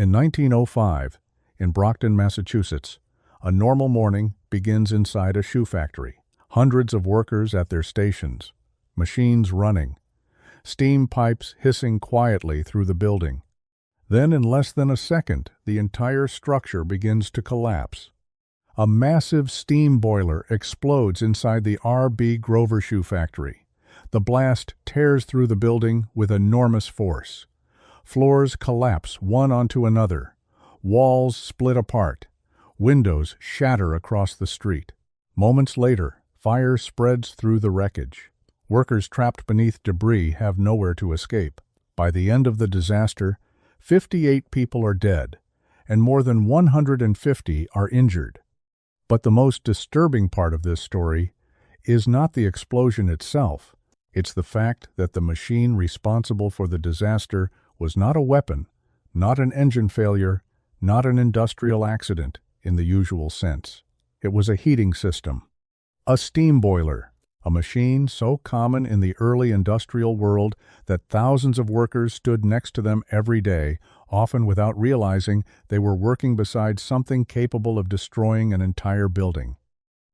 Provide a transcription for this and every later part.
In 1905, in Brockton, Massachusetts, a normal morning begins inside a shoe factory. Hundreds of workers at their stations, machines running, steam pipes hissing quietly through the building. Then, in less than a second, the entire structure begins to collapse. A massive steam boiler explodes inside the R.B. Grover shoe factory. The blast tears through the building with enormous force. Floors collapse one onto another. Walls split apart. Windows shatter across the street. Moments later, fire spreads through the wreckage. Workers trapped beneath debris have nowhere to escape. By the end of the disaster, 58 people are dead, and more than 150 are injured. But the most disturbing part of this story is not the explosion itself. It's the fact that the machine responsible for the disaster was not a weapon, not an engine failure, not an industrial accident in the usual sense. It was a heating system, a steam boiler, a machine so common in the early industrial world that thousands of workers stood next to them every day, often without realizing they were working beside something capable of destroying an entire building.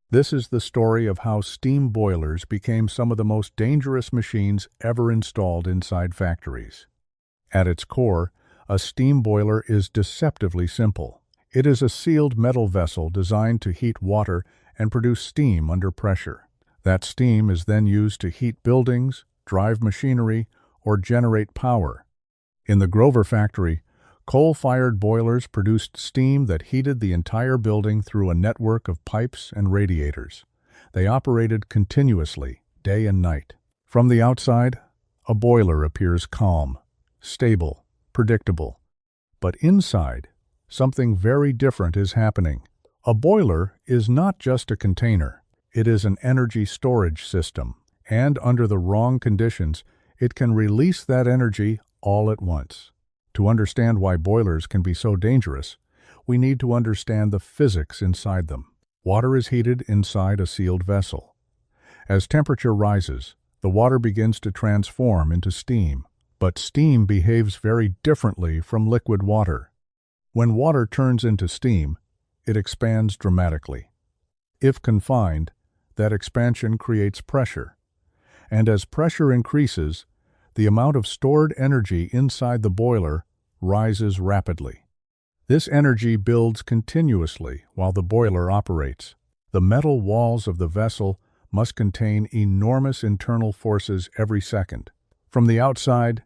This is the story of how steam boilers became some of the most dangerous machines ever installed inside factories. At its core, a steam boiler is deceptively simple. It is a sealed metal vessel designed to heat water and produce steam under pressure. That steam is then used to heat buildings, drive machinery, or generate power. In the Grover factory, coal-fired boilers produced steam that heated the entire building through a network of pipes and radiators. They operated continuously, day and night. From the outside, a boiler appears calm, stable, predictable. But inside, something very different is happening. A boiler is not just a container. It is an energy storage system, and under the wrong conditions, it can release that energy all at once. To understand why boilers can be so dangerous, we need to understand the physics inside them. Water is heated inside a sealed vessel. As temperature rises, the water begins to transform into steam. But steam behaves very differently from liquid water. When water turns into steam, it expands dramatically. If confined, that expansion creates pressure. And as pressure increases, the amount of stored energy inside the boiler rises rapidly. This energy builds continuously while the boiler operates. The metal walls of the vessel must contain enormous internal forces every second. From the outside,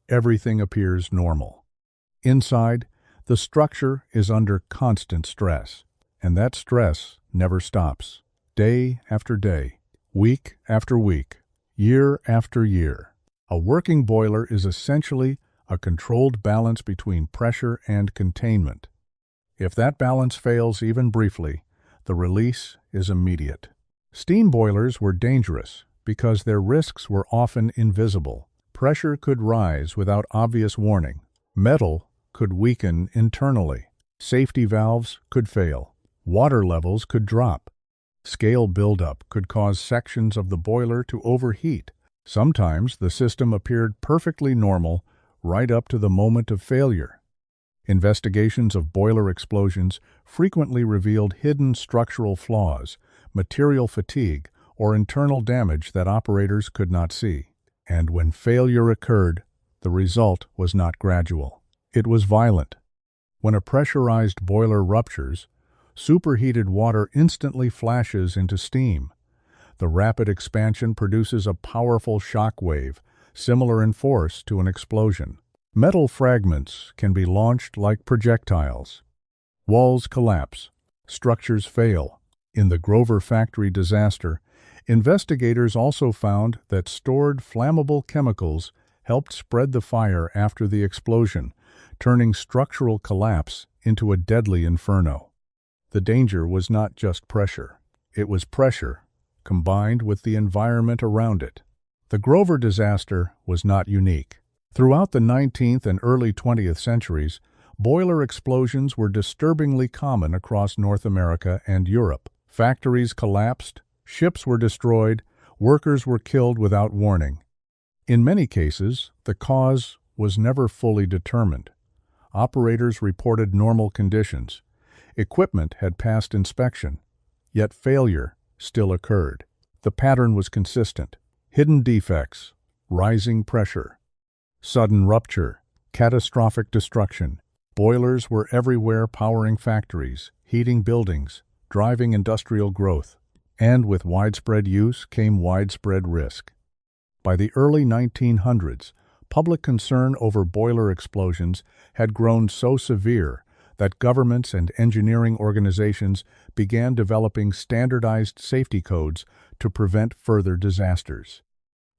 everything appears normal. Inside, the structure is under constant stress, and that stress never stops. Day after day, week after week, year after year. A working boiler is essentially a controlled balance between pressure and containment. If that balance fails even briefly, the release is immediate. Steam boilers were dangerous because their risks were often invisible. Pressure could rise without obvious warning. Metal could weaken internally. Safety valves could fail. Water levels could drop. Scale buildup could cause sections of the boiler to overheat. Sometimes the system appeared perfectly normal right up to the moment of failure. Investigations of boiler explosions frequently revealed hidden structural flaws, material fatigue, or internal damage that operators could not see. And when failure occurred, the result was not gradual. It was violent. When a pressurized boiler ruptures, superheated water instantly flashes into steam. The rapid expansion produces a powerful shock wave, similar in force to an explosion. Metal fragments can be launched like projectiles. Walls collapse. Structures fail. In the Grover factory disaster, investigators also found that stored flammable chemicals helped spread the fire after the explosion, turning structural collapse into a deadly inferno. The danger was not just pressure. It was pressure combined with the environment around it. The Grover disaster was not unique. Throughout the 19th and early 20th centuries, boiler explosions were disturbingly common across North America and Europe. Factories collapsed, ships were destroyed, workers were killed without warning. In many cases, the cause was never fully determined. Operators reported normal conditions. Equipment had passed inspection, yet failure still occurred. The pattern was consistent. Hidden defects, rising pressure, sudden rupture, catastrophic destruction. Boilers were everywhere, powering factories, heating buildings, driving industrial growth. And with widespread use came widespread risk. By the early 1900s, public concern over boiler explosions had grown so severe that governments and engineering organizations began developing standardized safety codes to prevent further disasters.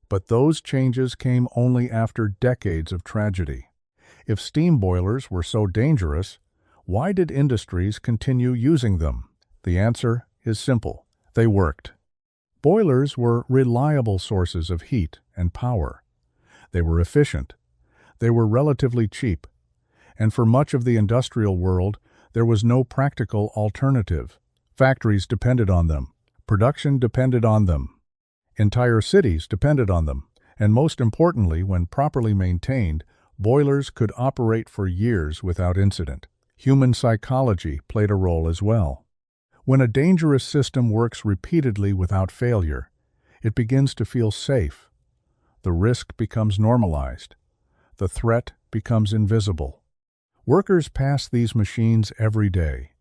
But those changes came only after decades of tragedy. If steam boilers were so dangerous, why did industries continue using them? The answer is simple. They worked. Boilers were reliable sources of heat and power. They were efficient. They were relatively cheap. And for much of the industrial world, there was no practical alternative. Factories depended on them. Production depended on them. Entire cities depended on them. And most importantly, when properly maintained, boilers could operate for years without incident. Human psychology played a role as well. When a dangerous system works repeatedly without failure, it begins to feel safe. The risk becomes normalized. The threat becomes invisible. Workers passed these machines every day.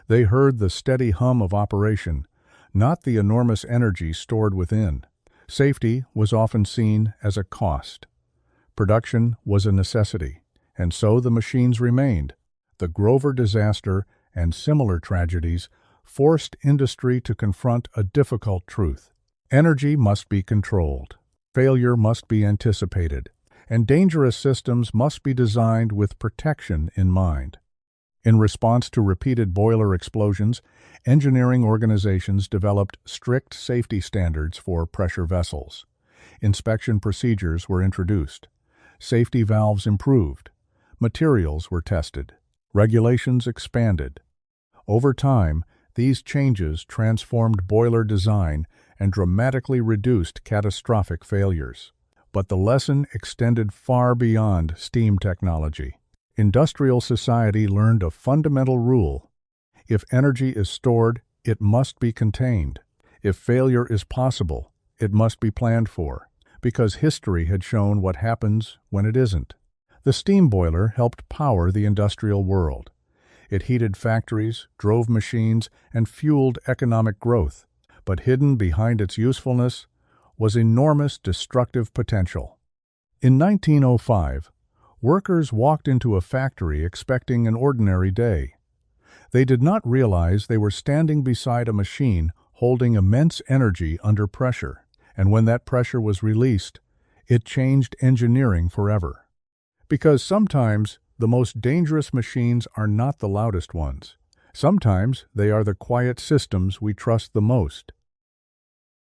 They heard the steady hum of operation, not the enormous energy stored within. Safety was often seen as a cost. Production was a necessity, and so the machines remained. The Grover disaster and similar tragedies forced industry to confront a difficult truth. Energy must be controlled. Failure must be anticipated. And dangerous systems must be designed with protection in mind. In response to repeated boiler explosions, engineering organizations developed strict safety standards for pressure vessels. Inspection procedures were introduced. Safety valves improved. Materials were tested. Regulations expanded. Over time, these changes transformed boiler design and dramatically reduced catastrophic failures. But the lesson extended far beyond steam technology. Industrial society learned a fundamental rule. If energy is stored, it must be contained. If failure is possible, it must be planned for, because history had shown what happens when it isn't. The steam boiler helped power the industrial world. It heated factories, drove machines, and fueled economic growth. But hidden behind its usefulness was enormous destructive potential. In 1905, workers walked into a factory expecting an ordinary day. They did not realize they were standing beside a machine holding immense energy under pressure, and when that pressure was released, it changed engineering forever. Because sometimes the most dangerous machines are not the loudest ones. Sometimes they are the quiet systems we trust the most.